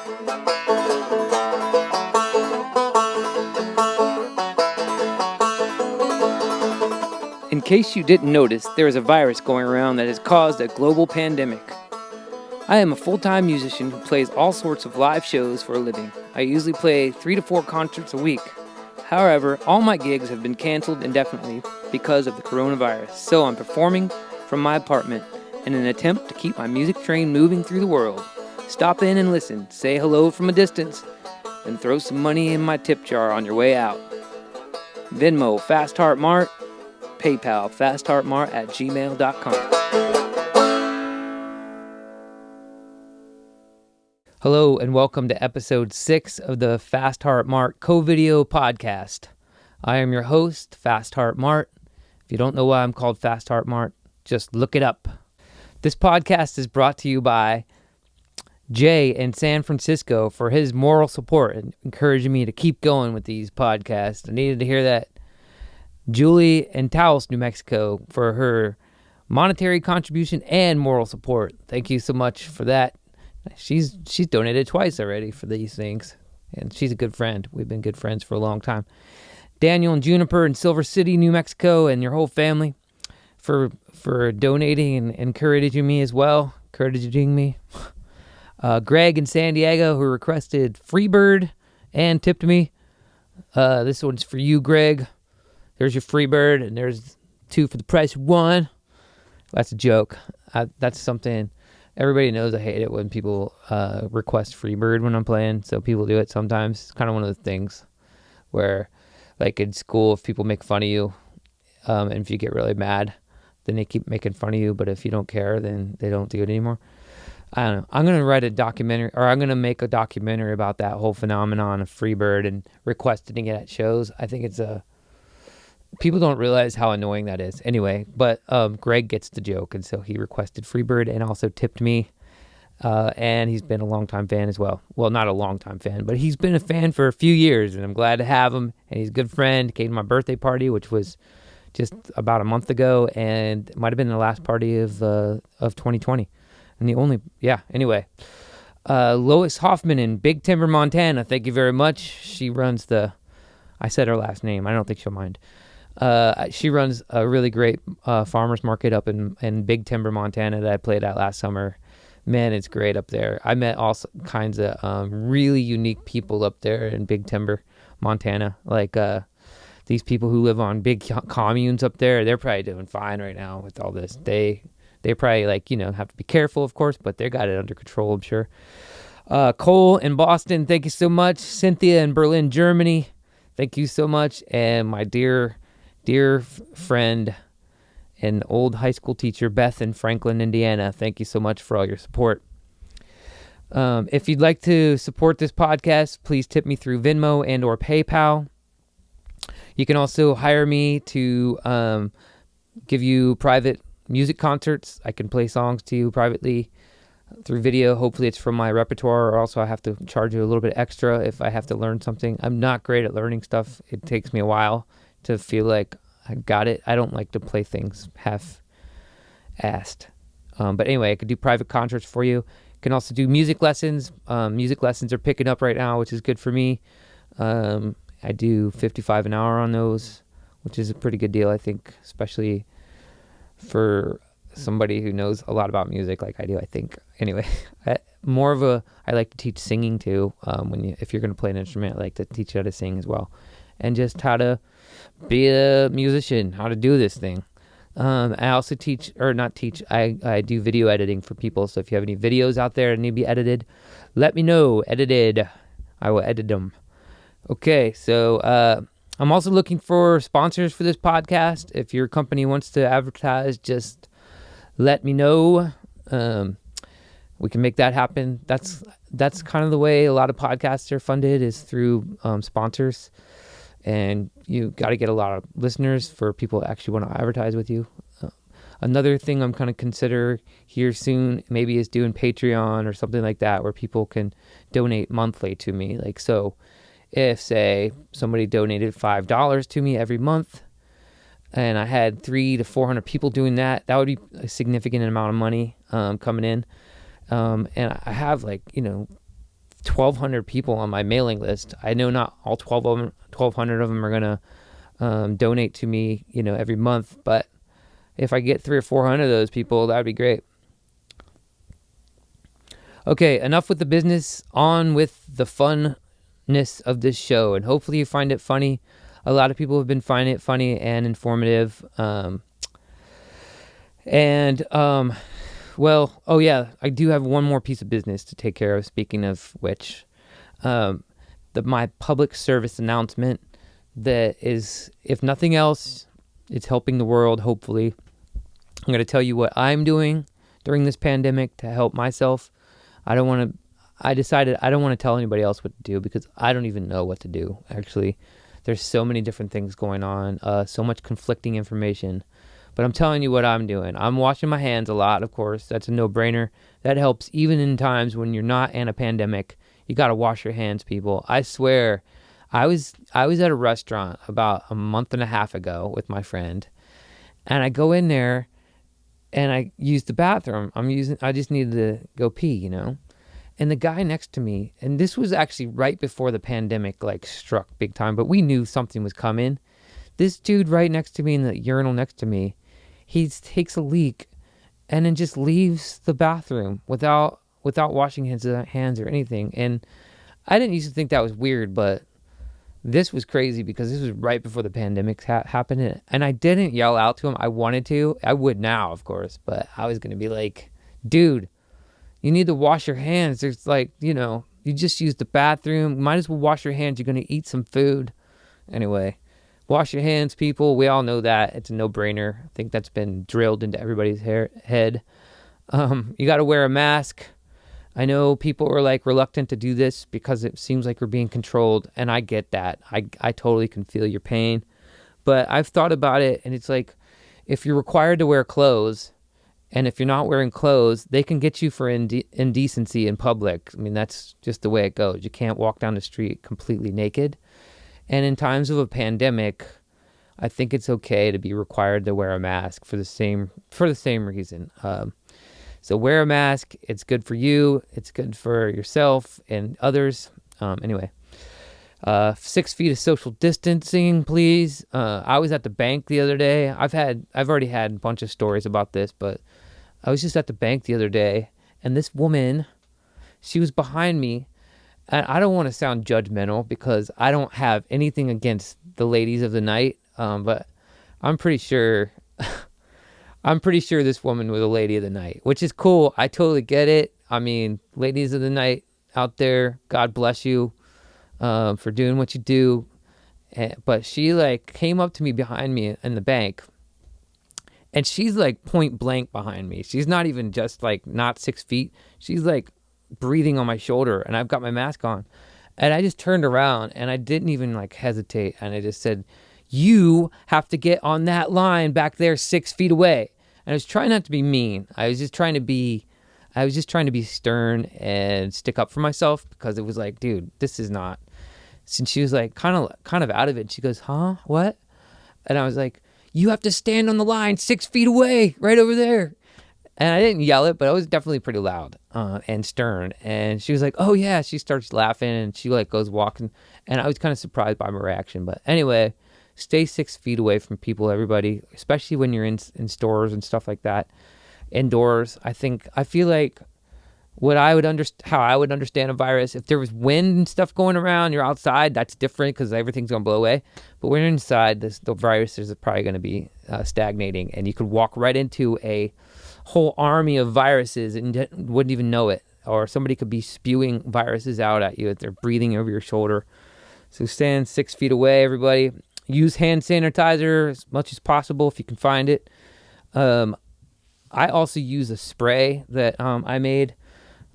In case you didn't notice, there is a virus going around that has caused a global pandemic. I am a full-time musician who plays all sorts of live shows for a living. I usually play 3 to 4 concerts a week. However, all my gigs have been canceled indefinitely because of the coronavirus, so I'm performing from my apartment in an attempt to keep my music train moving through the world. Stop in and listen, say hello from a distance, and throw some money in my tip jar on your way out. Venmo, FastHeartMart, PayPal, FastHeartMart@gmail.com. Hello and welcome to episode 6 of the FastHeartMart CoVideo podcast. I am your host, FastHeartMart. If you don't know why I'm called FastHeartMart, just look it up. This podcast is brought to you by Jay in San Francisco for his moral support and encouraging me to keep going with these podcasts. I needed to hear that. Julie in Taos, New Mexico for her monetary contribution and moral support. Thank you so much for that. She's donated twice already for these things, and she's a good friend. We've been good friends for a long time. Daniel and Juniper in Silver City, New Mexico, and your whole family for donating and encouraging me as well. Encouraging me. Greg in San Diego, who requested Freebird and tipped me. This one's for you, Greg. There's your Freebird, and there's 2 for the price of 1. That's a joke. That's something everybody knows. I hate it when people request Freebird when I'm playing, so people do it sometimes. It's kind of one of the things where, like in school, if people make fun of you, and if you get really mad, then they keep making fun of you, but if you don't care, then they don't do it anymore. I don't know. I'm going to write a documentary, or I'm going to make a documentary about that whole phenomenon of Freebird and requesting it at shows. I think it's people don't realize how annoying that is. Anyway, but Greg gets the joke, and so he requested Freebird and also tipped me. And he's been a longtime fan as well. Well, not a longtime fan, but he's been a fan for a few years, and I'm glad to have him. And he's a good friend. Came to my birthday party, which was just about a month ago, and it might have been the last party of 2020. And the only, anyway. Lois Hoffman in Big Timber, Montana. Thank you very much. She runs I said her last name. I don't think she'll mind. She runs a really great farmer's market up in Big Timber, Montana that I played at last summer. Man, it's great up there. I met all kinds of really unique people up there in Big Timber, Montana. Like these people who live on big communes up there, they're probably doing fine right now with all this. They probably have to be careful, of course, but they got it under control, I'm sure. Cole in Boston, thank you so much. Cynthia in Berlin, Germany, thank you so much. And my dear friend and old high school teacher, Beth in Franklin, Indiana. Thank you so much for all your support. If you'd like to support this podcast, please tip me through Venmo and or PayPal. You can also hire me to give you private music concerts. I can play songs to you privately through video. Hopefully it's from my repertoire, or also I have to charge you a little bit extra if I have to learn something. I'm not great at learning stuff. It takes me a while to feel like I got it. I don't like to play things half-assed. But anyway, I could do private concerts for you. Can also do music lessons. Music lessons are picking up right now, which is good for me. I do $55 an hour on those, which is a pretty good deal, I think, especially for somebody who knows a lot about music like I do, I think. Anyway, I like to teach singing too. If you're going to play an instrument, I like to teach you how to sing as well. And just how to be a musician, how to do this thing. I also I do video editing for people. So if you have any videos out there that need to be edited, let me know. Edited. I will edit them. Okay, so I'm also looking for sponsors for this podcast. If your company wants to advertise, just let me know. We can make that happen. That's kind of the way a lot of podcasts are funded, is through sponsors. And you got to get a lot of listeners for people to actually want to advertise with you. Another thing I'm kind of consider here soon maybe is doing Patreon or something like that, where people can donate monthly to me. Like, so if, say, somebody donated $5 to me every month, and I had 300 to 400 people doing that, that would be a significant amount of money coming in. And I have 1,200 people on my mailing list. I know not all 1,200 of them are going to donate to me, every month. But if I get 300 or 400 of those people, that would be great. Okay, enough with the business. On with the funness of this show. And hopefully you find it funny. A lot of people have been finding it funny and informative. Well, oh yeah, I do have one more piece of business to take care of, speaking of which. My public service announcement that is, if nothing else, it's helping the world, hopefully. I'm going to tell you what I'm doing during this pandemic to help myself. I decided I don't want to tell anybody else what to do because I don't even know what to do, actually. There's so many different things going on, so much conflicting information. But I'm telling you what I'm doing. I'm washing my hands a lot, of course. That's a no-brainer. That helps even in times when you're not in a pandemic. You got to wash your hands, people. I swear, I was at a restaurant about a month and a half ago with my friend, and I go in there, and I use the bathroom. I just needed to go pee, And the guy next to me, and this was actually right before the pandemic struck big time, but we knew something was coming. This dude right next to me in the urinal next to me, he takes a leak and then just leaves the bathroom without washing his hands or anything. And I didn't used to think that was weird, but this was crazy because this was right before the pandemic happened. And I didn't yell out to him. I wanted to. I would now, of course, but I was going to be like, dude, you need to wash your hands. There's you just used the bathroom. Might as well wash your hands. You're going to eat some food. Anyway, wash your hands, people. We all know that. It's a no-brainer. I think that's been drilled into everybody's head. You got to wear a mask. I know people are reluctant to do this because it seems like we're being controlled, and I get that. I totally can feel your pain. But I've thought about it, and it's like if you're required to wear clothes, and if you're not wearing clothes, they can get you for indecency in public. I mean, that's just the way it goes. You can't walk down the street completely naked. And in times of a pandemic, I think it's okay to be required to wear a mask for the same reason. So wear a mask. It's good for you. It's good for yourself and others. Anyway, 6 feet of social distancing, please. I was at the bank the other day. I've already had a bunch of stories about this, but I was just at the bank the other day, and this woman, she was behind me, and I don't want to sound judgmental because I don't have anything against the ladies of the night, but I'm pretty sure this woman was a lady of the night, which is cool. I totally get it. I mean, ladies of the night out there, God bless you for doing what you do. But she came up to me behind me in the bank, and she's point blank behind me. She's not even just not 6 feet. She's breathing on my shoulder, and I've got my mask on. And I just turned around, and I didn't even hesitate. And I just said, you have to get on that line back there 6 feet away. And I was trying not to be mean. I was just trying to be stern and stick up for myself, because it was dude, this is not. Since she was kind of out of it. She goes, huh? What? And I was like, you have to stand on the line 6 feet away, right over there. And I didn't yell it, but I was definitely pretty loud and stern. And she was like, oh yeah. She starts laughing, and she goes walking. And I was kind of surprised by my reaction. But anyway, stay 6 feet away from people, everybody, especially when you're in stores and stuff like that. Indoors, I feel like how I would understand a virus, if there was wind and stuff going around, you're outside, that's different because everything's going to blow away. But when you're inside, the virus is probably going to be stagnating, and you could walk right into a whole army of viruses and wouldn't even know it. Or somebody could be spewing viruses out at you if they're breathing over your shoulder. So stand 6 feet away, everybody. Use hand sanitizer as much as possible if you can find it. I also use a spray that I made.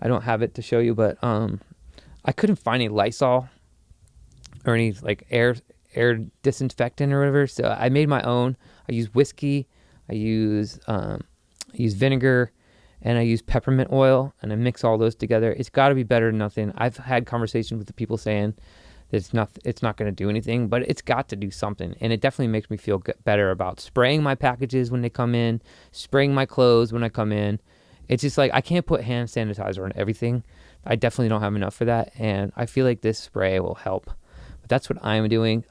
I don't have it to show you, but I couldn't find any Lysol or any air disinfectant or whatever. So I made my own. I use whiskey. I use vinegar, and I use peppermint oil, and I mix all those together. It's got to be better than nothing. I've had conversations with the people saying that it's not going to do anything, but it's got to do something. And it definitely makes me feel better about spraying my packages when they come in, spraying my clothes when I come in. It's just I can't put hand sanitizer on everything. I definitely don't have enough for that, and I feel like this spray will help. But that's what I'm doing.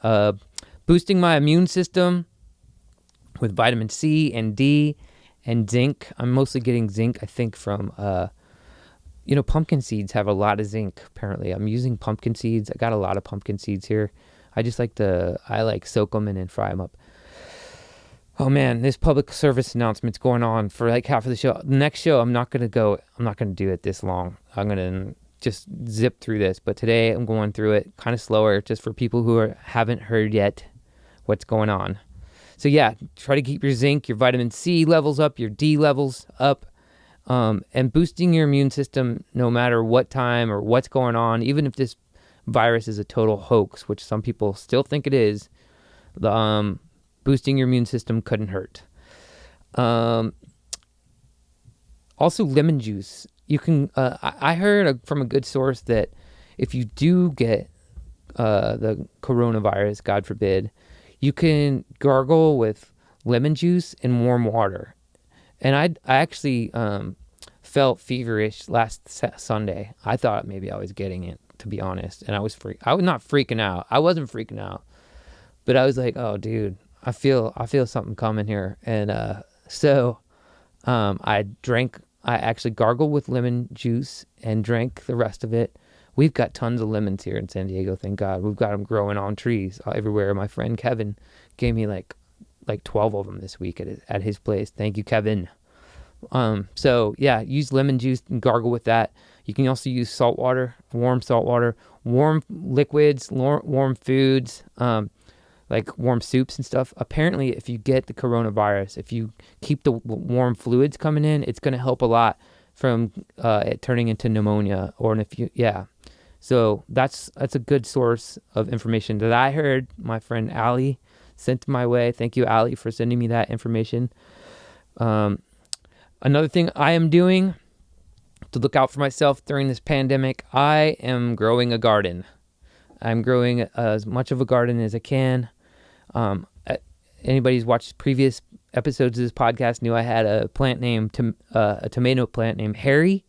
Boosting my immune system with vitamin C and D and zinc. I'm mostly getting zinc, I think, from, pumpkin seeds have a lot of zinc, apparently. I'm using pumpkin seeds. I got a lot of pumpkin seeds here. I just like soak them and then fry them up. Oh man, this public service announcement's going on for like half of the show. The next show, I'm not going to do it this long. I'm going to just zip through this. But today I'm going through it kind of slower just for people who haven't heard yet what's going on. So yeah, try to keep your zinc, your vitamin C levels up, your D levels up, and boosting your immune system no matter what time or what's going on, even if this virus is a total hoax, which some people still think it is. Boosting your immune system couldn't hurt. Also, lemon juice. You can. I heard from a good source that if you do get the coronavirus, God forbid, you can gargle with lemon juice and warm water. And I actually felt feverish last Sunday. I thought maybe I was getting it, to be honest. And I was not freaking out. I wasn't freaking out, but I was like, oh, dude. I feel something coming here. And so I actually gargled with lemon juice and drank the rest of it. We've got tons of lemons here in San Diego, thank God. We've got them growing on trees everywhere. My friend Kevin gave me like 12 of them this week at his place. Thank you, Kevin. So yeah, use lemon juice and gargle with that. You can also use salt water, warm liquids, warm foods, like warm soups and stuff. Apparently, if you get the coronavirus, if you keep the warm fluids coming in, it's going to help a lot from it turning into pneumonia. So that's a good source of information that I heard my friend Allie sent my way. Thank you, Allie, for sending me that information. Another thing I am doing to look out for myself during this pandemic, I am growing a garden. I'm growing as much of a garden as I can. Anybody who's watched previous episodes of this podcast knew I had a tomato plant named Harry,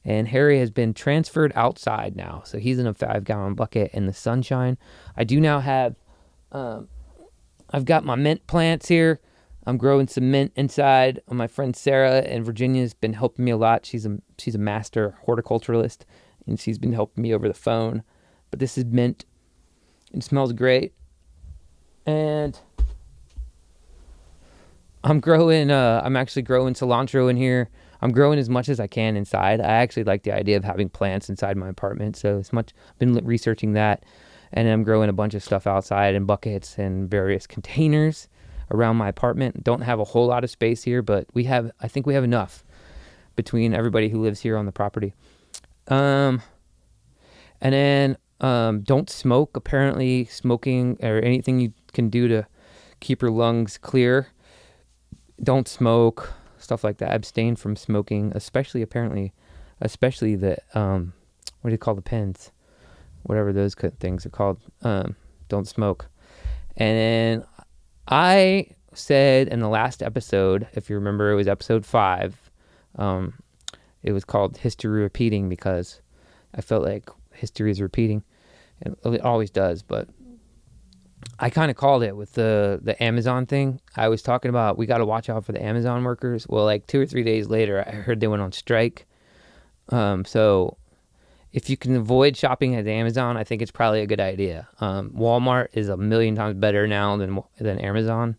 and Harry has been transferred outside now. So he's in a 5-gallon bucket in the sunshine. I do now have, I've got my mint plants here. I'm growing some mint inside. My friend Sarah in Virginia has been helping me a lot. She's a master horticulturalist, and she's been helping me over the phone. But this is mint. It smells great. And I'm actually growing cilantro in here. I'm growing as much as I can inside. I actually like the idea of having plants inside my apartment. So I've been researching that. And I'm growing a bunch of stuff outside in buckets and various containers around my apartment. Don't have a whole lot of space here, but I think we have enough between everybody who lives here on the property. And then don't smoke. Apparently smoking or anything you can do to keep your lungs clear. Don't smoke, stuff like that. Abstain from smoking, especially the what do you call the pens? Whatever those things are called. Don't smoke. And then I said in the last episode, if you remember, it was episode 5. It was called History Repeating because I felt like history is repeating. It always does, but I kind of called it with the Amazon thing. I was talking about we got to watch out for the Amazon workers. Well, like 2 or 3 days later, I heard they went on strike. So if you can avoid shopping at Amazon, I think it's probably a good idea. Walmart is a million times better now than Amazon.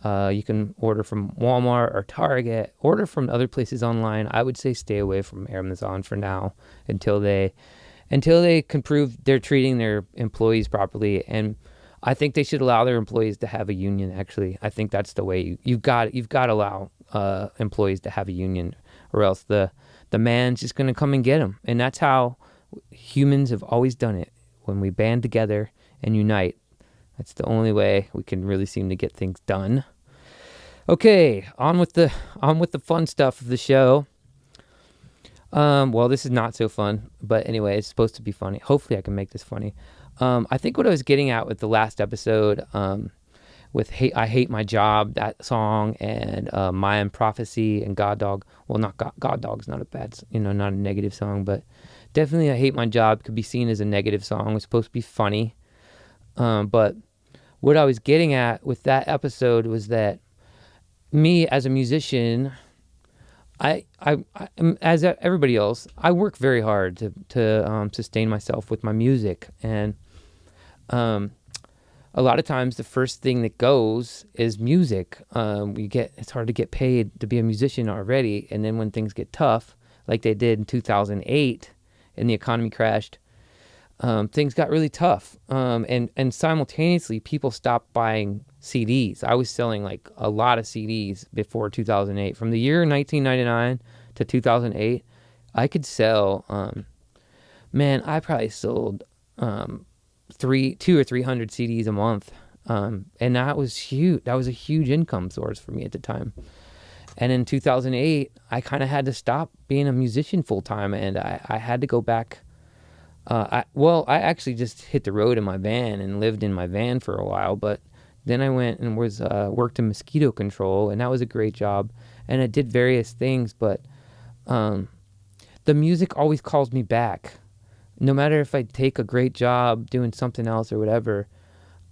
You can order from Walmart or Target, order from other places online. I would say stay away from Amazon for now until they can prove they're treating their employees properly. And I think they should allow their employees to have a union. Actually, I think that's the way you've got to allow employees to have a union, or else the man's just going to come and get them. And that's how humans have always done it. When we band together and unite, that's the only way we can really seem to get things done. Okay, on with the fun stuff of the show. Well, this is not so fun, but anyway, it's supposed to be funny. Hopefully I can make this funny. I think what I was getting at with the last episode, with I Hate My Job, that song, and Mayan Prophecy and God Dog. Well, not God Dog's not a bad, not a negative song, but definitely I Hate My Job could be seen as a negative song. It was supposed to be funny. But what I was getting at with that episode was that me as a musician, I as everybody else, I work very hard to sustain myself with my music. And a lot of times the first thing that goes is music. It's hard to get paid to be a musician already. And then when things get tough, like they did in 2008 and the economy crashed, things got really tough. And simultaneously people stopped buying CDs. I was selling like a lot of CDs before 2008. From the year 1999 to 2008, I could sell, I probably sold 200 or 300 CDs a month. And that was huge. That was a huge income source for me at the time. And in 2008, I kind of had to stop being a musician full time, and I had to go back. I actually just hit the road in my van and lived in my van for a while, but then I went and worked in mosquito control, and that was a great job. And I did various things, but the music always calls me back. No matter if I take a great job doing something else or whatever,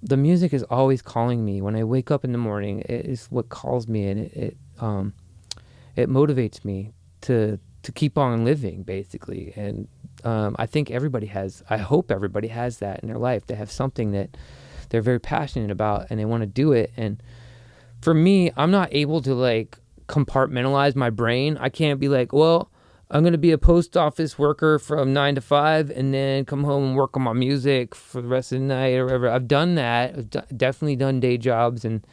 the music is always calling me. When I wake up in the morning, it is what calls me, and it motivates me to keep on living, basically. And I hope everybody has that in their life. They have something that they're very passionate about and they want to do it. And for me, I'm not able to like compartmentalize my brain. I can't be like, well, I'm going to be a post office worker from 9 to 5 and then come home and work on my music for the rest of the night or whatever. I've done that. I've definitely done day jobs, and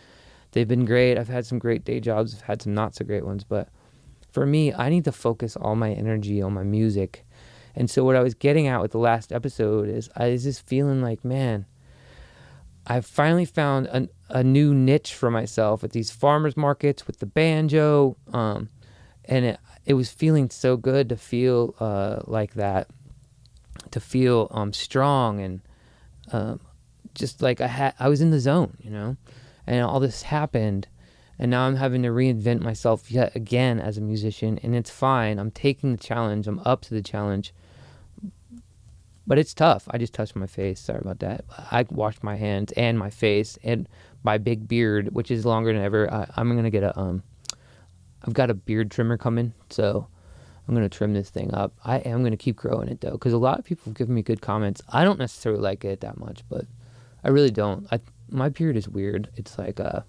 they've been great. I've had some great day jobs. I've had some not so great ones. But for me, I need to focus all my energy on my music. And so what I was getting at with the last episode is I was just feeling like, man, I finally found a new niche for myself at these farmers markets with the banjo. And it was feeling so good to feel like that, to feel strong, and just like I was in the zone, and all this happened, and now I'm having to reinvent myself yet again as a musician, and it's fine. I'm taking the challenge. I'm up to the challenge, but it's tough. I just touched my face. Sorry about that. I washed my hands and my face and my big beard, which is longer than ever. I'm gonna get I've got a beard trimmer coming, so I'm going to trim this thing up. I am going to keep growing it, though, because a lot of people have given me good comments. I don't necessarily like it that much, but I really don't. My beard is weird. It's like, I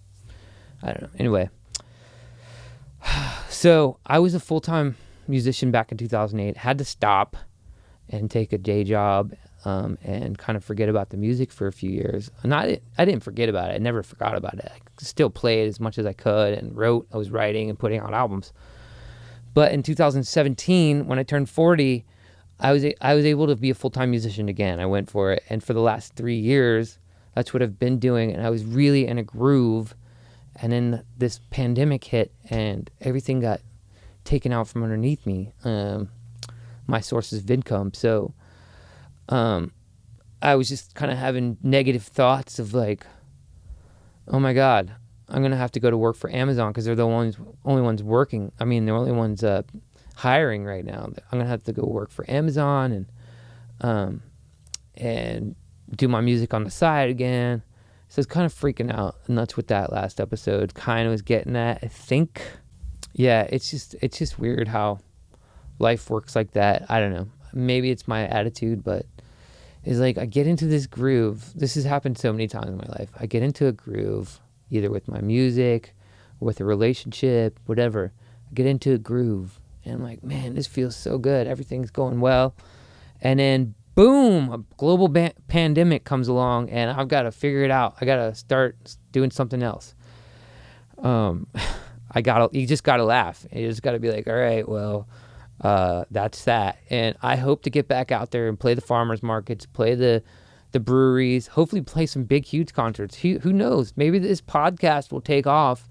don't know. Anyway, so I was a full-time musician back in 2008, had to stop and take a day job and kind of forget about the music for a few years. And I didn't forget about it. I never forgot about it. I still played as much as I could and I was writing and putting out albums. But in 2017, when I turned 40, I was able to be a full-time musician again. I went for it. And for the last 3 years, that's what I've been doing. And I was really in a groove. And then this pandemic hit and everything got taken out from underneath me, my sources of income. So I was just kind of having negative thoughts of like, oh my God, I'm going to have to go to work for Amazon because they're the only ones working. I mean, they're the only ones hiring right now. I'm going to have to go work for Amazon and do my music on the side again. So it's kind of freaking out. And that's what that last episode kind of was getting at, I think. Yeah, it's just weird how life works like that. I don't know. Maybe it's my attitude, but it's like I get into this groove. This has happened so many times in my life. I get into a groove, either with my music, or with a relationship, whatever. I get into a groove, and I'm like, man, this feels so good. Everything's going well. And then, boom, a global pandemic comes along, and I've got to figure it out. I got to start doing something else. You just got to laugh. You just got to be like, all right, well, that's that. And I hope to get back out there and play the farmers markets, play the breweries, hopefully play some big, huge concerts. Who knows? Maybe this podcast will take off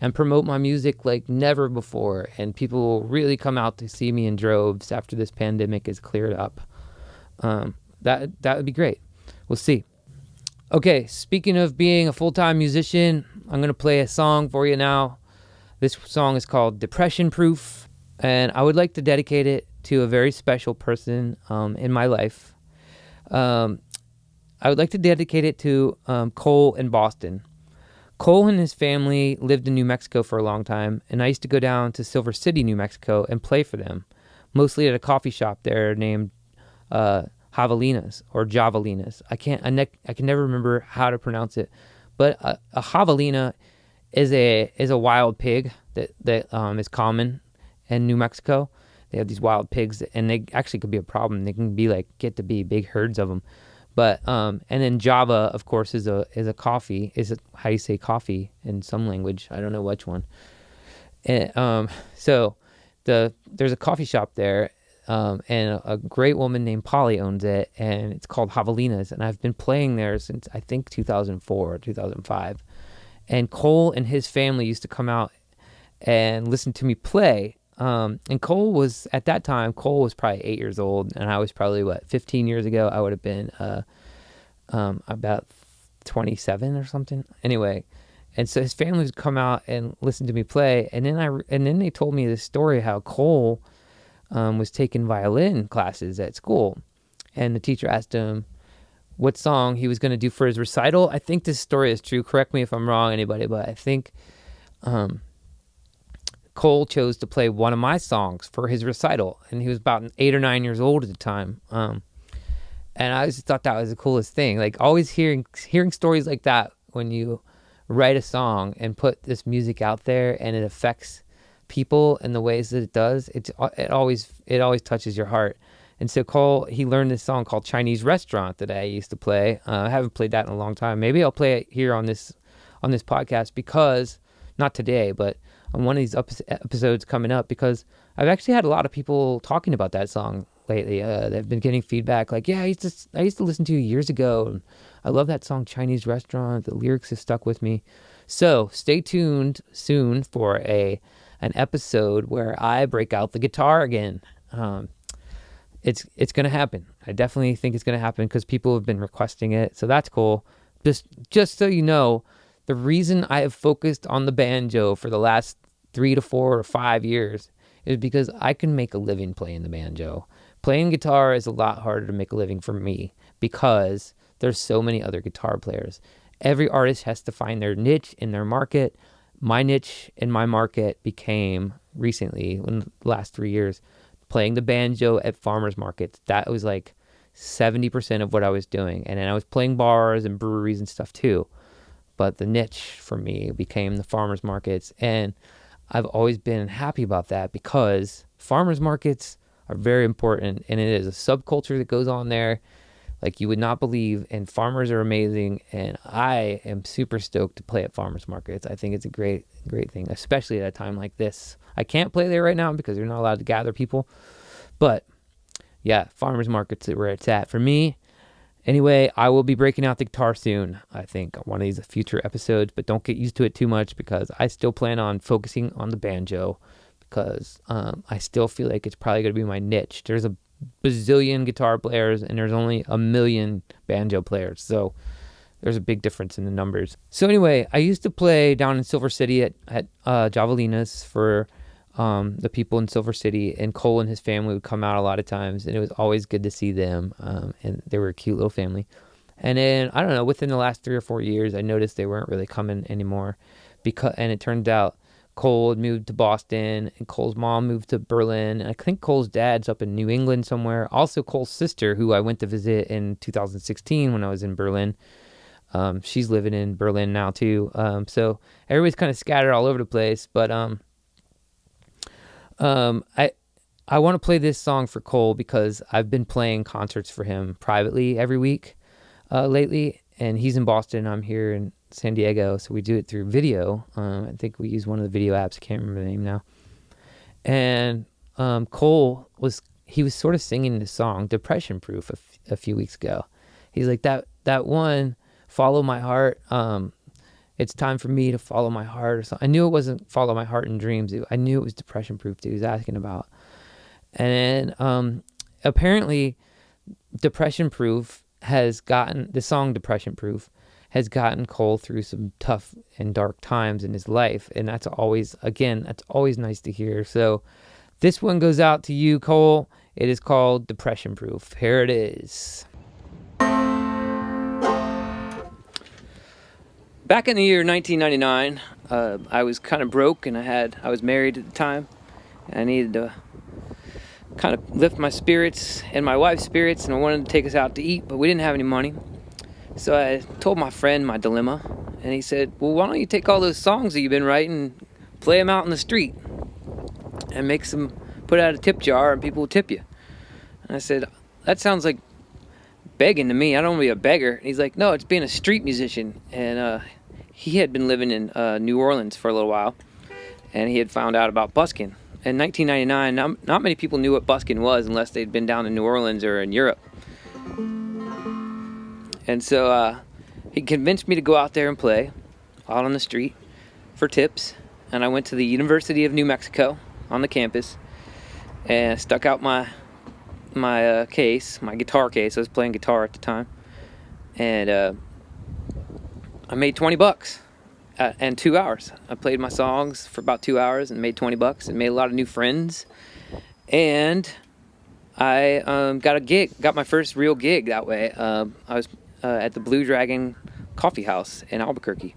and promote my music like never before, and people will really come out to see me in droves after this pandemic is cleared up. That would be great. We'll see. Okay, speaking of being a full-time musician, I'm going to play a song for you now. This song is called Depression Proof. And I would like to dedicate it to a very special person in my life. I would like to dedicate it to Cole in Boston. Cole and his family lived in New Mexico for a long time, and I used to go down to Silver City, New Mexico, and play for them, mostly at a coffee shop there named Javalinas or Javalinas. I can never remember how to pronounce it, but a javalina is a wild pig that is common in New Mexico. They have these wild pigs, and they actually could be a problem. They can be get to be big herds of them. But and then Java, of course, is a coffee. How you say coffee in some language? I don't know which one. And, so there's a coffee shop there, and a great woman named Polly owns it, and it's called Javalina's. And I've been playing there since I think 2004 or 2005. And Cole and his family used to come out and listen to me play. And Cole was, at that time, probably 8 years old, and I was probably, 15 years ago, I would have been about 27 or something. Anyway, and so his family would come out and listen to me play, and then they told me this story how Cole was taking violin classes at school, and the teacher asked him what song he was going to do for his recital. I think this story is true. Correct me if I'm wrong, anybody, but I think Cole chose to play one of my songs for his recital, and he was about 8 or 9 years old at the time. And I just thought that was the coolest thing. Always hearing stories like that when you write a song and put this music out there, and it affects people in the ways that it does. It always touches your heart. And so Cole, he learned this song called Chinese Restaurant that I used to play. I haven't played that in a long time. Maybe I'll play it here on this podcast, because not today, but on one of these episodes coming up, because I've actually had a lot of people talking about that song lately. They've been getting feedback yeah, I used to listen to you years ago, and I love that song Chinese Restaurant. The lyrics have stuck with me. So stay tuned soon for an episode where I break out the guitar again. It's going to happen. I definitely think it's going to happen because people have been requesting it. So that's cool. Just so you know, the reason I have focused on the banjo for the last 3 to 4 or 5 years is because I can make a living playing the banjo. Playing guitar is a lot harder to make a living for me because there's so many other guitar players. Every artist has to find their niche in their market. My niche in my market became recently, in the last 3 years, playing the banjo at farmers markets. That was 70% of what I was doing. And then I was playing bars and breweries and stuff too. But the niche for me became the farmers markets. And I've always been happy about that because farmers markets are very important. And it is a subculture that goes on there like you would not believe. And farmers are amazing. And I am super stoked to play at farmers markets. I think it's a great thing, especially at a time like this. I can't play there right now because you're not allowed to gather people. But yeah, farmers markets are where it's at for me. Anyway, I will be breaking out the guitar soon, I think, on one of these future episodes, but don't get used to it too much because I still plan on focusing on the banjo because I still feel like it's probably going to be my niche. There's a bazillion guitar players and there's only 1 million banjo players, so there's a big difference in the numbers. So anyway, I used to play down in Silver City at Javalina's for the people in Silver City, and Cole and his family would come out a lot of times, and it was always good to see them, and they were a cute little family. And then, I don't know, within the last 3 or 4 years, I noticed they weren't really coming anymore, and it turned out Cole had moved to Boston, and Cole's mom moved to Berlin, and I think Cole's dad's up in New England somewhere. Also, Cole's sister, who I went to visit in 2016 when I was in Berlin, she's living in Berlin now too. So everybody's kind of scattered all over the place, but I want to play this song for Cole because I've been playing concerts for him privately every week lately, and he's in Boston. I'm here in San Diego, so we do it through video. I think we use one of the video apps. I can't remember the name now. And Cole was sort of singing this song, Depression Proof, a few weeks ago. He's like, that one, Follow My Heart, it's time for me to follow my heart or something. I knew it wasn't Follow My Heart in Dreams. I knew it was Depression Proof that he was asking about. And then apparently Depression Proof the song Depression Proof has gotten Cole through some tough and dark times in his life. And that's always nice to hear. So This one goes out to you, Cole. It is called Depression Proof. Here it is. Back in the year 1999, I was kind of broke, and I was married at the time. I needed to kind of lift my spirits and my wife's spirits, and I wanted to take us out to eat, but we didn't have any money. So I told my friend my dilemma, and he said, well, why don't you take all those songs that you've been writing, play them out in the street, and make some, put out a tip jar, and people will tip you. And I said, that sounds like begging to me. I don't want to be a beggar. And he's like, no, it's being a street musician. And he had been living in New Orleans for a little while, and he had found out about busking. In 1999, not many people knew what busking was unless they'd been down in New Orleans or in Europe. And so he convinced me to go out there and play out on the street for tips. And I went to the University of New Mexico on the campus and stuck out my case, my guitar case. I was playing guitar at the time. And I made $20 in 2 hours. I played my songs for about 2 hours and made $20 and made a lot of new friends. And I got a gig, got my first real gig that way. I was at the Blue Dragon Coffeehouse in Albuquerque.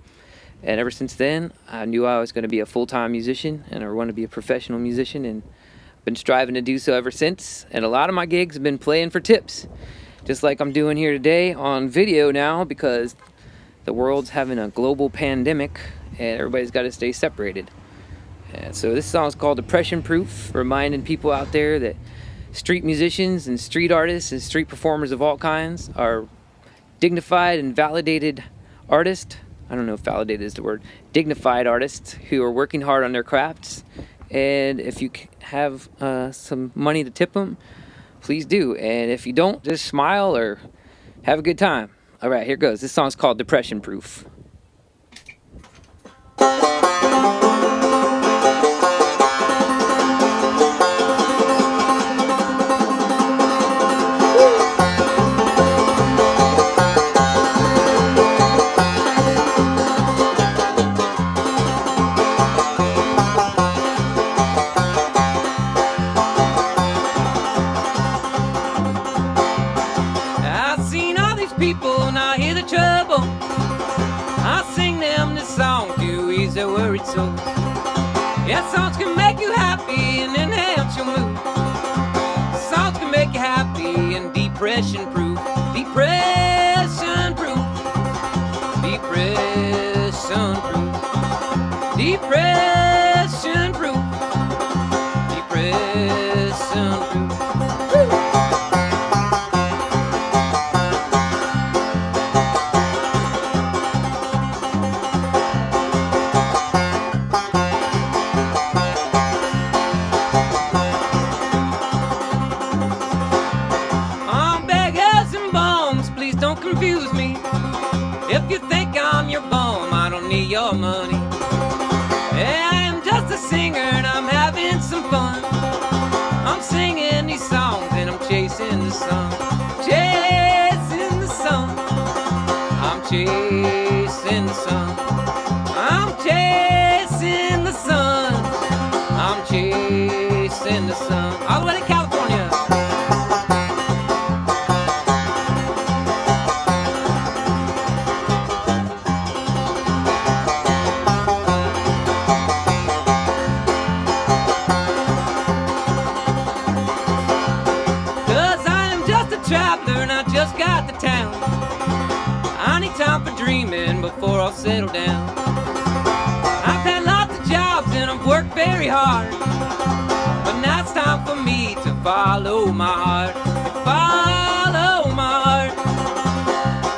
And ever since then, I knew I was going to be a full-time musician, and I wanted to be a professional musician, and I've been striving to do so ever since. And a lot of my gigs have been playing for tips, just like I'm doing here today on video now, because the world's having a global pandemic, and everybody's got to stay separated. And so this song is called Depression Proof, reminding people out there that street musicians and street artists and street performers of all kinds are dignified and validated artists. I don't know if validated is the word. Dignified artists who are working hard on their crafts. And if you have some money to tip them, please do. And if you don't, just smile or have a good time. All right, here goes. This song's called Depression Proof. People, now hear the trouble. I'll sing them this song to ease their worried souls. Yeah, songs can make you happy and enhance your mood. Songs can make you happy and depression proof. Depression proof. Depression proof. Depression proof. Depression proof. Confuse me. If you think I'm your bum, I don't need your money. Yeah, I am just a singer and I'm having some fun. I'm singing these songs and I'm chasing the sun. Chasing the sun. I'm chasing the sun. I'm chasing the sun. I'm chasing the sun. All the way to California. Traveler and I just got to town. I need time for dreaming before I'll settle down. I've had lots of jobs and I've worked very hard, but now it's time for me to follow my heart. Follow my heart.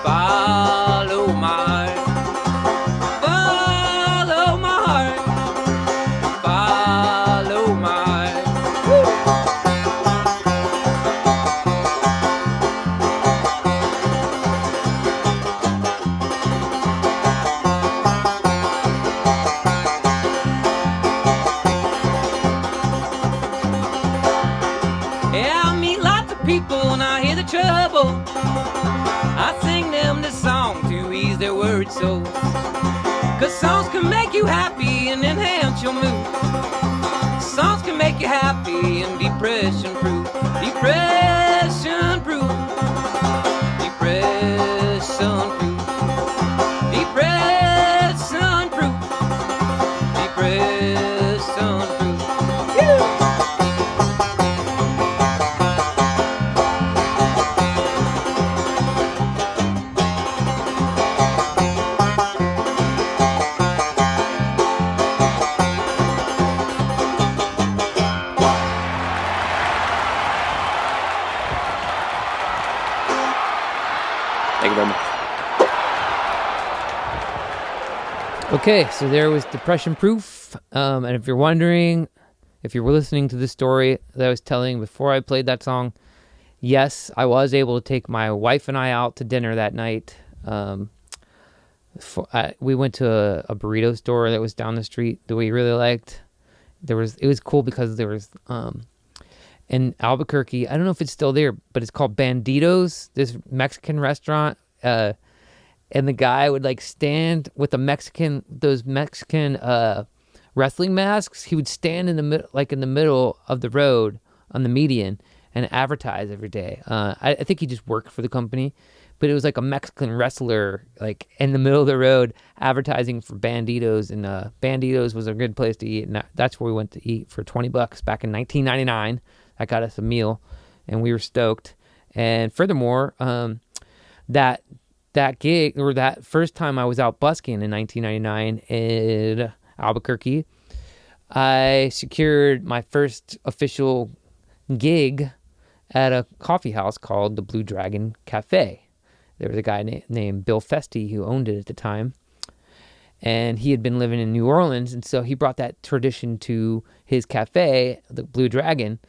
Follow my heart. Follow my heart. Follow my heart. Woo! Thank you very much. Okay, so there was Depression Proof. And if you're wondering, if you were listening to the story that I was telling before I played that song, yes, I was able to take my wife and I out to dinner that night. We went to a burrito store that was down the street that we really liked. It was cool because there was in Albuquerque, I don't know if it's still there, but it's called Banditos, this Mexican restaurant. And the guy would like stand with those Mexican wrestling masks. He would stand in the middle of the road on the median and advertise every day. I think he just worked for the company, but it was like a Mexican wrestler like in the middle of the road advertising for Banditos, and Banditos was a good place to eat, and that's where we went to eat for $20 back in 1999. That got us a meal, and we were stoked. And furthermore, that gig, or that first time I was out busking in 1999 in Albuquerque, I secured my first official gig at a coffee house called the Blue Dragon Cafe. There was a guy named Bill Festi who owned it at the time, and he had been living in New Orleans, and so he brought that tradition to his cafe, the Blue Dragon,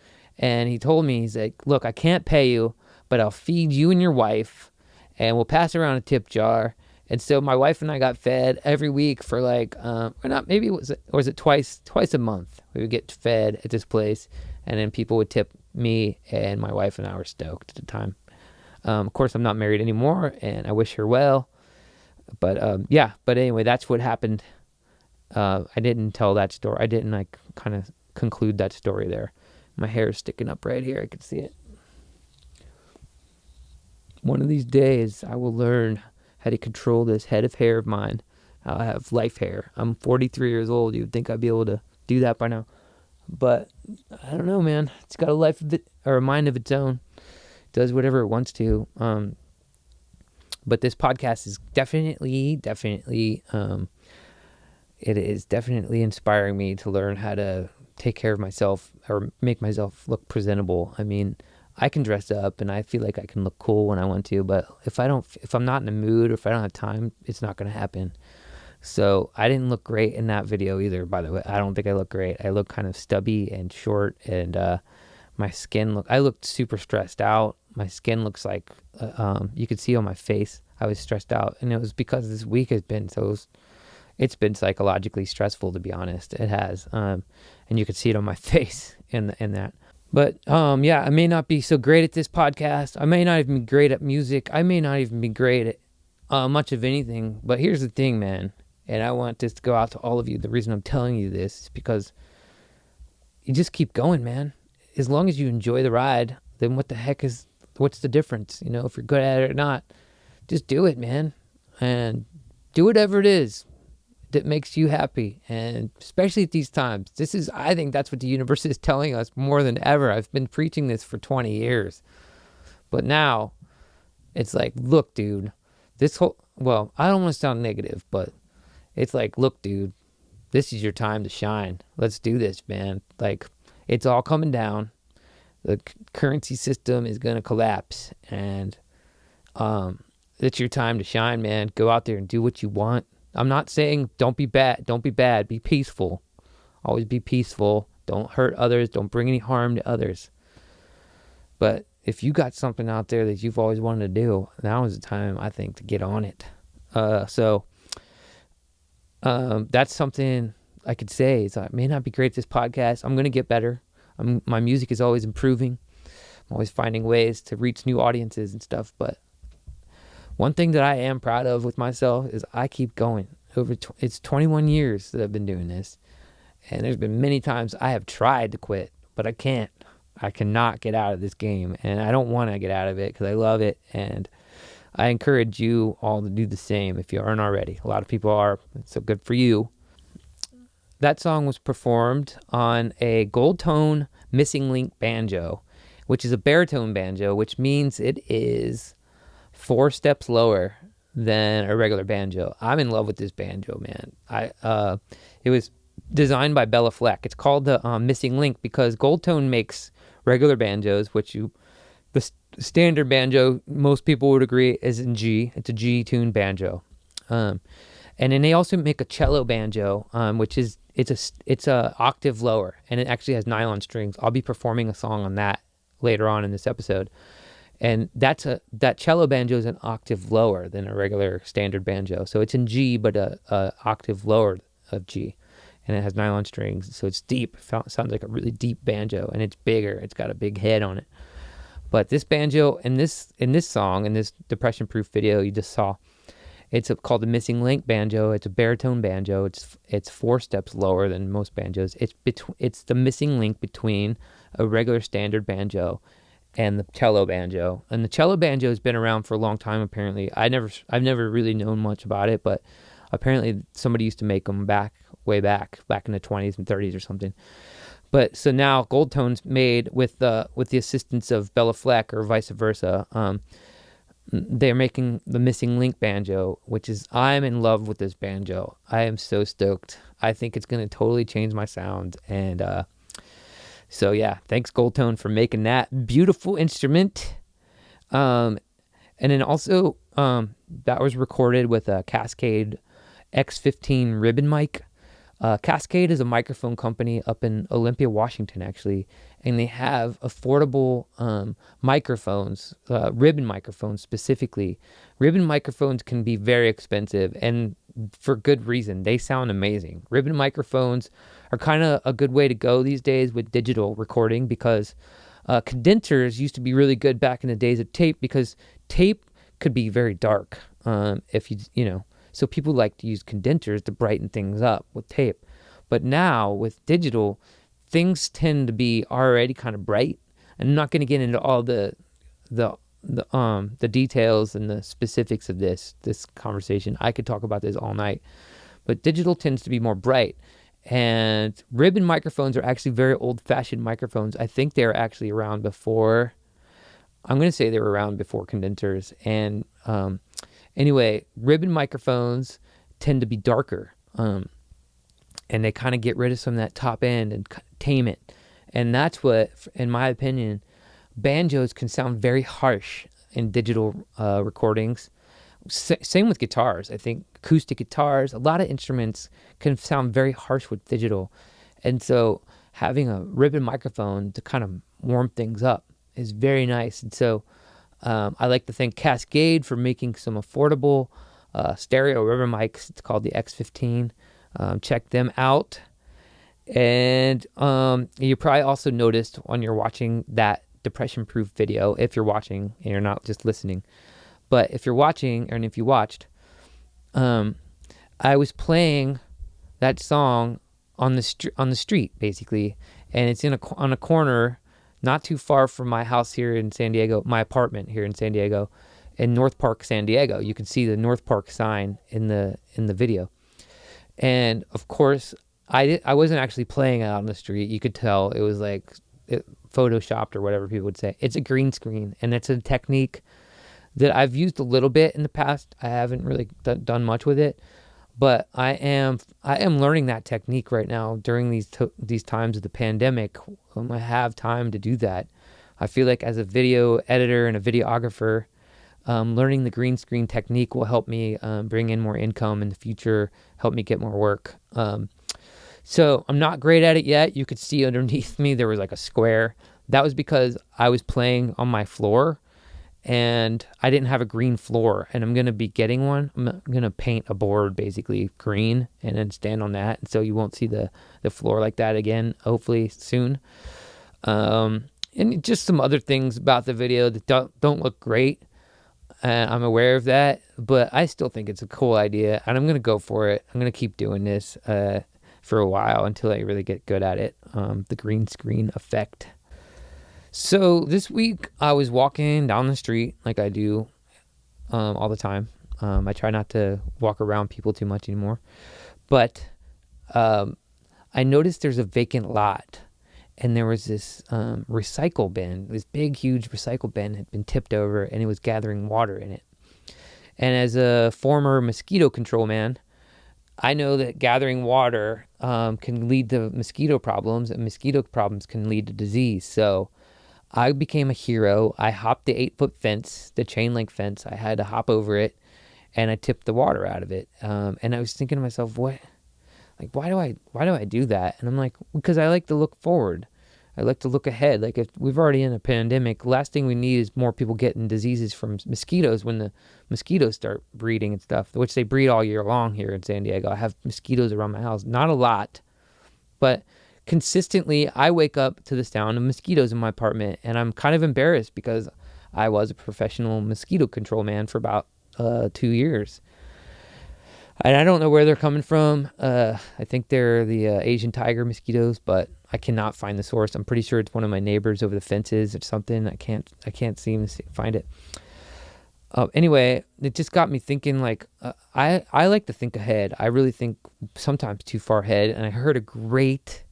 and he told me, he's like, look, I can't pay you, but I'll feed you and your wife, and we'll pass around a tip jar. And so my wife and I got fed every week for like, or not, maybe was it twice a month? We would get fed at this place, and then people would tip me, and my wife and I were stoked at the time. Of course, I'm not married anymore, and I wish her well. But but anyway, that's what happened. I didn't tell that story. I didn't like kind of conclude that story there. My hair is sticking up right here. I can see it. One of these days, I will learn how to control this head of hair of mine. I'll have life hair. I'm 43 years old. You'd think I'd be able to do that by now. But I don't know, man. It's got a life of it, or a mind of its own. It does whatever it wants to. But this podcast is definitely, it is definitely inspiring me to learn how to take care of myself or make myself look presentable. I mean, I can dress up and I feel like I can look cool when I want to, but if I'm not in the mood or if I don't have time, it's not going to happen. So I didn't look great in that video either, by the way. I don't think I look great. I look kind of stubby and short, and my skin I looked super stressed out. My skin looks like, you could see on my face, I was stressed out, and it was because this week has been it's been psychologically stressful, to be honest. It has, and you could see it on my face in that. But I may not be so great at this podcast. I may not even be great at music. I may not even be great at much of anything. But here's the thing, man, and I want this to go out to all of you. The reason I'm telling you this is because you just keep going, man. As long as you enjoy the ride, then what's the difference? You know, if you're good at it or not, just do it, man, and do whatever it is that makes you happy. And especially at these times, I think that's what the universe is telling us more than ever. I've been preaching this for 20 years, but now it's like, look, dude, I don't want to sound negative, but it's like, look, dude, this is your time to shine. Let's do this, man. Like, it's all coming down. The currency system is going to collapse, and it's your time to shine, man. Go out there and do what you want. I'm not saying don't be bad. Don't be bad. Be peaceful. Always be peaceful. Don't hurt others. Don't bring any harm to others. But if you got something out there that you've always wanted to do, now is the time, I think, to get on it. So that's something I could say. Is I may not be great at this podcast. I'm going to get better. My music is always improving. I'm always finding ways to reach new audiences and stuff. But one thing that I am proud of with myself is I keep going. It's 21 years that I've been doing this. And there's been many times I have tried to quit, but I can't. I cannot get out of this game. And I don't want to get out of it because I love it. And I encourage you all to do the same if you aren't already. A lot of people are, so good for you. That song was performed on a gold tone missing link banjo, which is a baritone banjo, which means it is 4 steps lower than a regular banjo. I'm in love with this banjo, man. It was designed by Bella Fleck. It's called the missing link because gold tone makes regular banjos, which standard banjo, most people would agree, is in G. It's a G-tuned banjo. And then they also make a cello banjo, which is it's a octave lower, and it actually has nylon strings. I'll be performing a song on that later on in this episode. And that cello banjo is an octave lower than a regular standard banjo. So it's in G, but a octave lower of G. And it has nylon strings, so it's deep. Sounds like a really deep banjo, and it's bigger. It's got a big head on it. But this banjo in this song, in this depression-proof video you just saw, it's called the Missing Link banjo. It's a baritone banjo. It's 4 steps lower than most banjos. It's the missing link between a regular standard banjo and the cello banjo. And the cello banjo has been around for a long time. Apparently, I've never really known much about it, but apparently somebody used to make them way back in the 20s and 30s or something. But so now Gold Tone's made with the assistance of Bella Fleck, or vice versa. They're making the Missing Link banjo, which is, I'm in love with this banjo. I am so stoked. I think it's going to totally change my sound. And so yeah, thanks Gold Tone for making that beautiful instrument. And then also that was recorded with a Cascade X15 ribbon mic. Cascade is a microphone company up in Olympia, Washington, actually, and they have affordable microphones, ribbon microphones specifically. Ribbon microphones can be very expensive, and for good reason. They sound amazing. Ribbon microphones are kind of a good way to go these days with digital recording, because condensers used to be really good back in the days of tape, because tape could be very dark if you know. So people like to use condensers to brighten things up with tape. But now with digital, things tend to be already kind of bright. I'm not going to get into all the details and the specifics of this conversation. I could talk about this all night. But digital tends to be more bright. And ribbon microphones are actually very old-fashioned microphones. I think they were actually around before. I'm going to say they were around before condensers. And anyway, ribbon microphones tend to be darker, and they kind of get rid of some of that top end and tame it. And that's what, in my opinion, banjos can sound very harsh in digital recordings. Same with guitars. I think acoustic guitars, a lot of instruments can sound very harsh with digital. And so having a ribbon microphone to kind of warm things up is very nice. And so I like to thank Cascade for making some affordable stereo ribbon mics. It's called the X15. Check them out. And you probably also noticed when you're watching that depression-proof video, if you're watching and you're not just listening, but if you're watching, and if you watched, I was playing that song on the street, basically, and it's on a corner not too far from my house here in San Diego, my apartment here in San Diego, in North Park, San Diego. You can see the North Park sign in the video. And of course, I wasn't actually playing out on the street. You could tell it was like photoshopped, or whatever people would say. It's a green screen, and it's a technique that I've used a little bit in the past. I haven't really done much with it, but I am learning that technique right now during these times of the pandemic. I have time to do that. I feel like as a video editor and a videographer, learning the green screen technique will help me bring in more income in the future, help me get more work. So I'm not great at it yet. You could see underneath me there was like a square. That was because I was playing on my floor, and I didn't have a green floor, and I'm going to be getting one. I'm going to paint a board basically green and then stand on that. And so you won't see the floor like that again, hopefully soon. And just some other things about the video that don't look great. I'm aware of that, but I still think it's a cool idea, and I'm going to go for it. I'm going to keep doing this for a while until I really get good at it, the green screen effect. So this week I was walking down the street like I do all the time. I try not to walk around people too much anymore. But I noticed there's a vacant lot, and there was this recycle bin. This big, huge recycle bin had been tipped over, and it was gathering water in it. And as a former mosquito control man, I know that gathering water can lead to mosquito problems, and mosquito problems can lead to disease. So I became a hero. I hopped the 8-foot fence, the chain link fence. I had to hop over it, and I tipped the water out of it. And I was thinking to myself, why do I do that? And I'm like, because I like to look forward. I like to look ahead. Like, if we've already in a pandemic, last thing we need is more people getting diseases from mosquitoes when the mosquitoes start breeding and stuff, which they breed all year long here in San Diego. I have mosquitoes around my house. Not a lot, but consistently I wake up to the sound of mosquitoes in my apartment, and I'm kind of embarrassed because I was a professional mosquito control man for about 2 years. And I don't know where they're coming from. I think they're the Asian tiger mosquitoes, but I cannot find the source. I'm pretty sure it's one of my neighbors over the fences or something. I can't seem to find it. Anyway, it just got me thinking. Like, I like to think ahead. I really think sometimes too far ahead. And I heard a great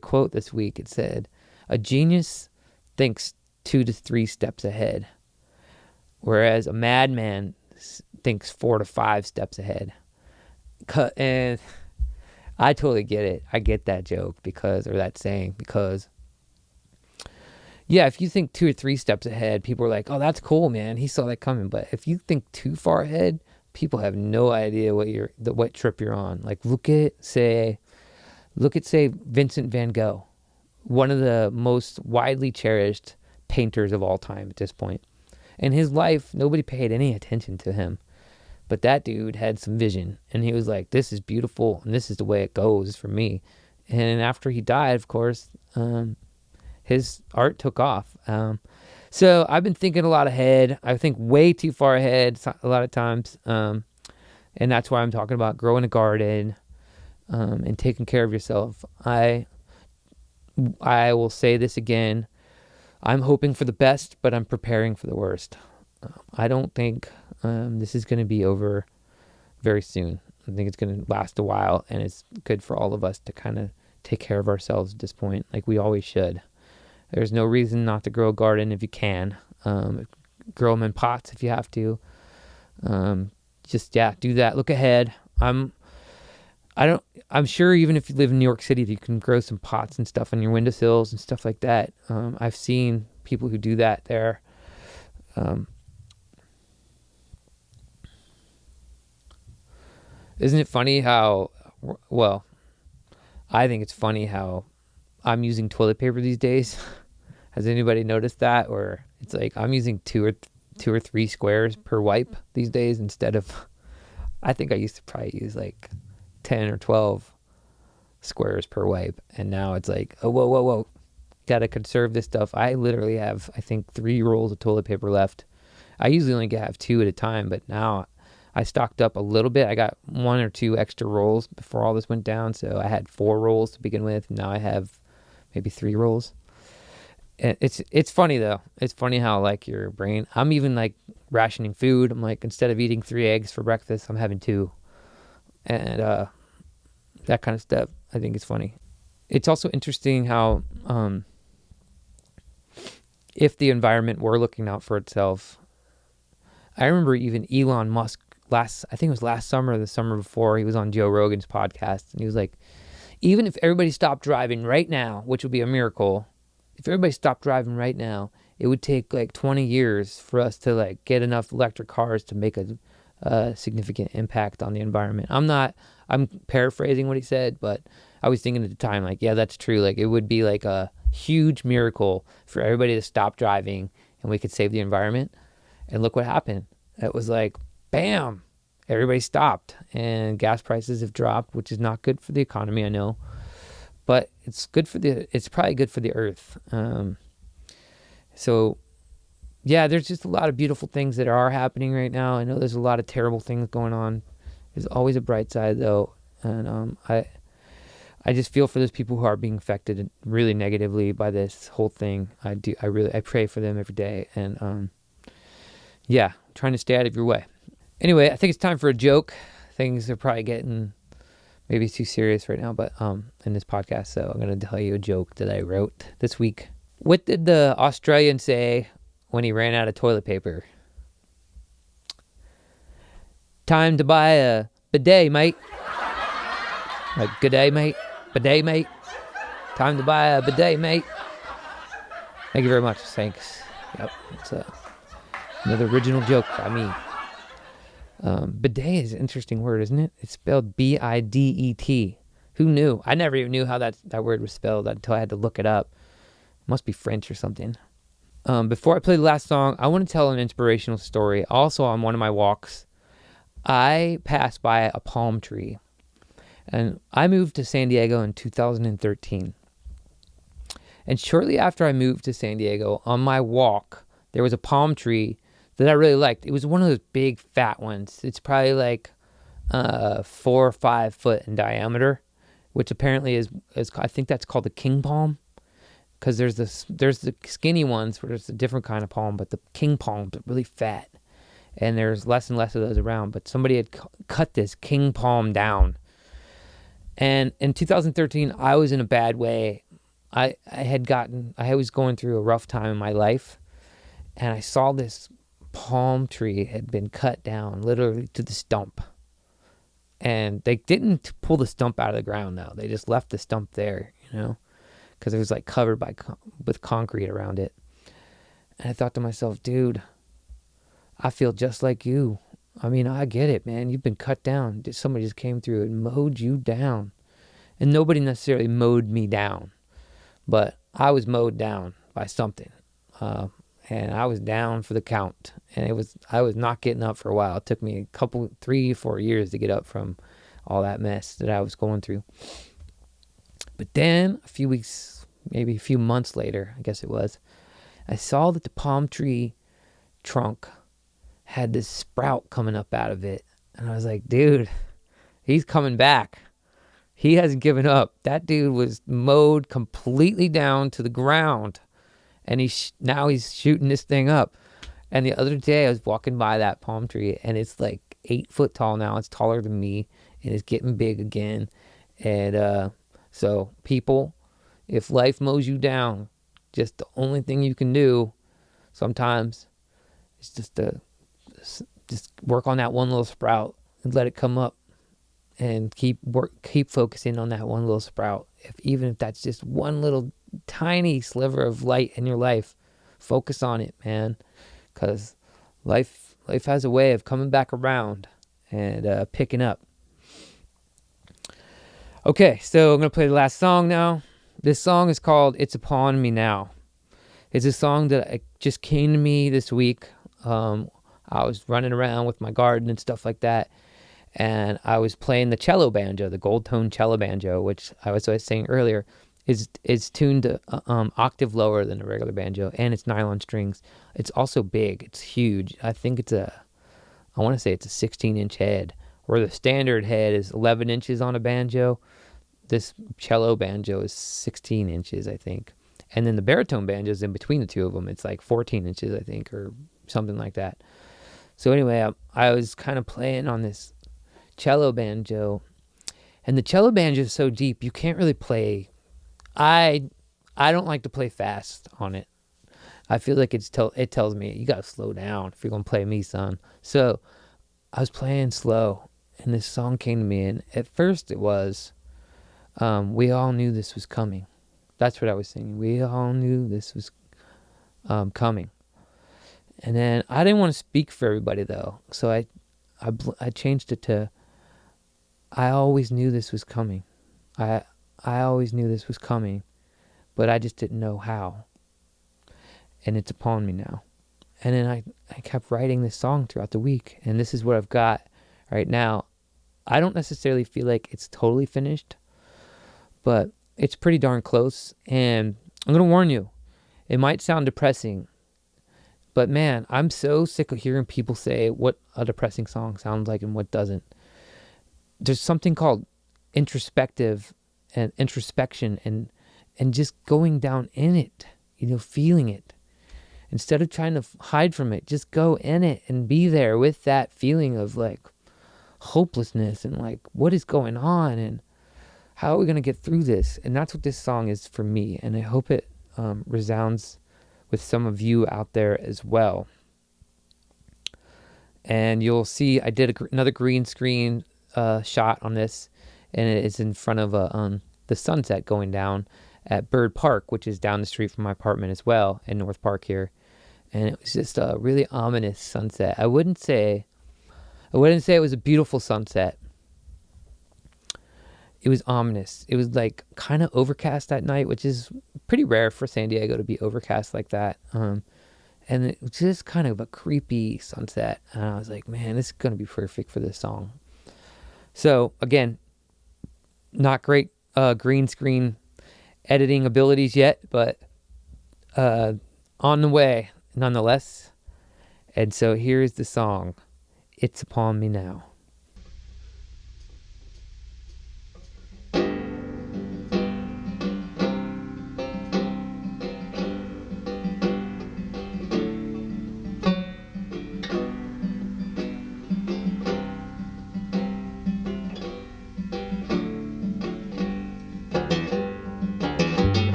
quote this week. It said, "A genius thinks 2 to 3 steps ahead, whereas a madman thinks 4 to 5 steps ahead." And I totally get it. I get that joke or that saying, because yeah, if you think 2 or 3 steps ahead, people are like, "Oh, that's cool, man. He saw that coming." But if you think too far ahead, people have no idea what trip you're on. Like, look at say Vincent van Gogh, one of the most widely cherished painters of all time at this point. In his life, nobody paid any attention to him. But that dude had some vision, and he was like, "This is beautiful, and this is the way it goes for me." And after he died, of course, his art took off. So I've been thinking a lot ahead. I think way too far ahead a lot of times. And that's why I'm talking about growing a garden and taking care of yourself. I will say this again. I'm hoping for the best, but I'm preparing for the worst. I don't think this is going to be over very soon. I think it's going to last a while, and it's good for all of us to kind of take care of ourselves at this point, like we always should. There's no reason not to grow a garden if you can. Grow them in pots if you have to. Do that. Look ahead. I'm sure even if you live in New York City, you can grow some pots and stuff on your windowsills and stuff like that. I've seen people who do that there. Isn't it funny how, well, I think it's funny how I'm using toilet paper these days. Has anybody noticed that? Or it's like I'm using two or three squares per wipe these days instead of, I think I used to probably use like 10 or 12 squares per wipe. And now it's like, oh, whoa. Got to conserve this stuff. I literally have, I think, 3 rolls of toilet paper left. I usually only have 2 at a time, but now I stocked up a little bit. I got 1 or 2 extra rolls before all this went down. So I had 4 rolls to begin with. Now I have maybe 3 rolls. It's funny though. It's funny how like your brain, I'm even like rationing food. I'm like, instead of eating 3 eggs for breakfast, I'm having 2. And that kind of stuff, I think is funny. It's also interesting how if the environment were looking out for itself, I remember even Elon Musk I think it was last summer or the summer before, he was on Joe Rogan's podcast, and he was like, even if everybody stopped driving right now, which would be a miracle, if everybody stopped driving right now, it would take like 20 years for us to like get enough electric cars to make a significant impact on the environment. I'm paraphrasing what he said, but I was thinking at the time, like, yeah, that's true. Like, it would be like a huge miracle for everybody to stop driving and we could save the environment. And look what happened. It was like, bam, everybody stopped and gas prices have dropped, which is not good for the economy, I know, but it's probably good for the earth. So yeah, there's just a lot of beautiful things that are happening right now. I know there's a lot of terrible things going on. There's always a bright side though. And I just feel for those people who are being affected really negatively by this whole thing. I pray for them every day. And yeah, trying to stay out of your way. Anyway, I think it's time for a joke. Things are probably getting maybe too serious right now, but in this podcast, so I'm going to tell you a joke that I wrote this week. What did the Australian say when he ran out of toilet paper? Time to buy a bidet, mate. Like, good day, mate. Bidet, mate. Time to buy a bidet, mate. Thank you very much. Thanks. Yep. It's another original joke by me. Bidet is an interesting word, isn't it? It's spelled B-I-D-E-T. Who knew? I never even knew how that word was spelled until I had to look it up. It must be French or something. Before I play the last song, I want to tell an inspirational story. Also, on one of my walks, I passed by a palm tree. And I moved to San Diego in 2013. And shortly after I moved to San Diego, on my walk, there was a palm tree that I really liked. It was one of those big fat ones. It's probably like 4 or 5 foot in diameter, which apparently is I think that's called the king palm, because there's the skinny ones where it's a different kind of palm, but the king palms are really fat, and there's less and less of those around. But somebody had cut this king palm down, and in 2013 I was in a bad way. I was going through a rough time in my life, and I saw this palm tree had been cut down literally to the stump. And they didn't pull the stump out of the ground, though. They just left the stump there, because it was like covered with concrete around it. And I thought to myself, dude, I feel just like you. I mean, I get it, man. You've been cut down. Somebody just came through and mowed you down. And nobody necessarily mowed me down, but I was mowed down by something. And I was down for the count. And I was not getting up for a while. It took me 3, 4 years to get up from all that mess that I was going through. But then a few weeks, maybe a few months later, I guess it was, I saw that the palm tree trunk had this sprout coming up out of it. And I was like, dude, he's coming back. He hasn't given up. That dude was mowed completely down to the ground. And now he's shooting this thing up. And the other day I was walking by that palm tree, and it's like 8 foot tall now. It's taller than me, and it's getting big again. And so people, if life mows you down, just the only thing you can do sometimes is just work on that one little sprout and let it come up, and keep focusing on that one little sprout. Even if that's just one little tiny sliver of light in your life, focus on it, man, because life has a way of coming back around and picking up. Okay, so I'm gonna play the last song now. This song is called "It's Upon Me Now." It's a song that just came to me this week. I was running around with my garden and stuff like that, and I was playing the cello banjo, the gold tone cello banjo, which I was saying earlier is tuned to octave lower than a regular banjo, and it's nylon strings. It's also big. It's huge. I think I want to say it's a 16-inch head, where the standard head is 11 inches on a banjo. This cello banjo is 16 inches, I think. And then the baritone banjo is in between the two of them. It's like 14 inches, I think, or something like that. So anyway, I was kind of playing on this cello banjo, and the cello banjo is so deep, you can't really play. I don't like to play fast on it. I feel like it tells me, you got to slow down if you're going to play me, son. So I was playing slow, and this song came to me, and at first it was, we all knew this was coming. That's what I was singing. We all knew this was coming. And then I didn't want to speak for everybody, though. So I changed it to, I always knew this was coming. I always knew this was coming, but I just didn't know how. And it's upon me now. And then I kept writing this song throughout the week, and this is what I've got right now. I don't necessarily feel like it's totally finished, but it's pretty darn close. And I'm going to warn you, it might sound depressing, but man, I'm so sick of hearing people say what a depressing song sounds like and what doesn't. There's something called introspective and introspection and just going down in it, feeling it. Instead of trying to hide from it, just go in it and be there with that feeling of like hopelessness and like what is going on and how are we going to get through this. And that's what this song is for me, and I hope it resounds with some of you out there as well. And you'll see I did another green screen shot on this, and it is in front of the sunset going down. at Bird Park, which is down the street from my apartment as well in North Park here. And it was just a really ominous sunset. I wouldn't say it was a beautiful sunset. It was ominous. It was like kind of overcast that night, which is pretty rare for San Diego to be overcast like that. And it was just kind of a creepy sunset. And I was like, man, this is going to be perfect for this song. So again, not great green screen editing abilities yet, but on the way nonetheless. And so here's the song, It's Upon Me Now.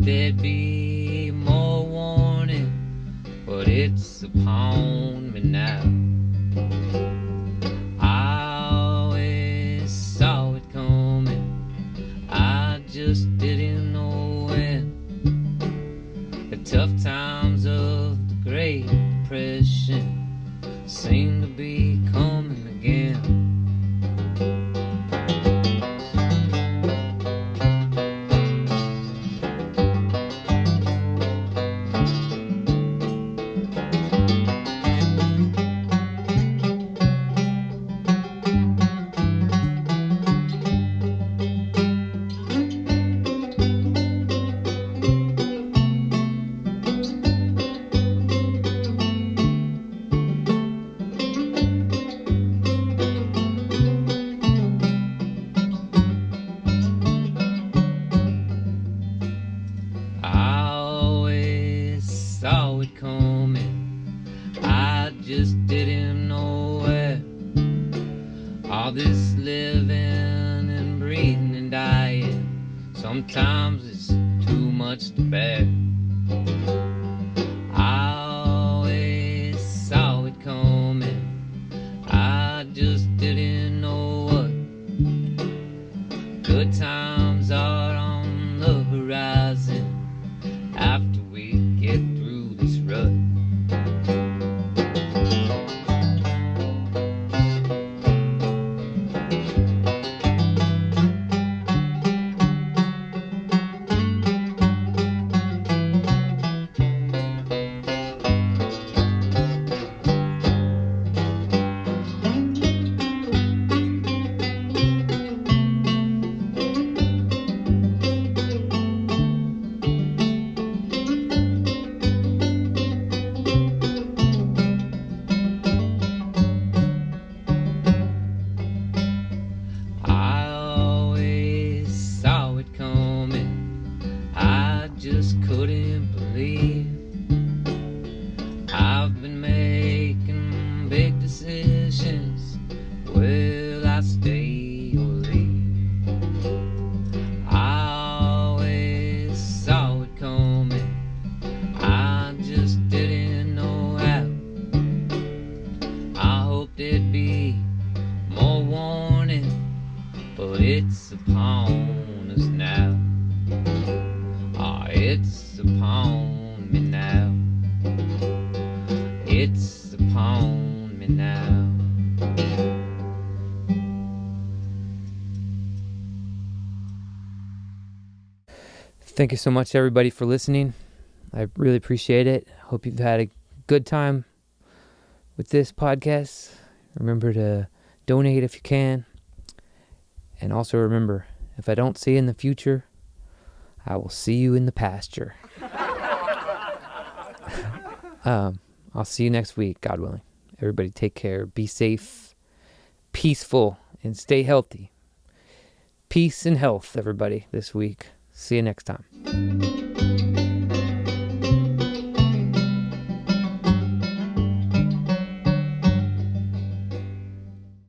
there'd be more warning, but it's upon me now. I always saw it coming, I just didn't know when. The tough times of the Great Depression seem to be coming again. Sometimes it's too much to bear. I always saw it coming, I just didn't know what. Good times are on the horizon after we get through this rut. Thank you so much, everybody, for listening. I really appreciate it. Hope you've had a good time with this podcast. Remember to donate if you can. And also remember, if I don't see you in the future, I will see you in the pasture. I'll see you next week, God willing. Everybody take care. Be safe, peaceful, and stay healthy. Peace and health, everybody, this week. See you next time.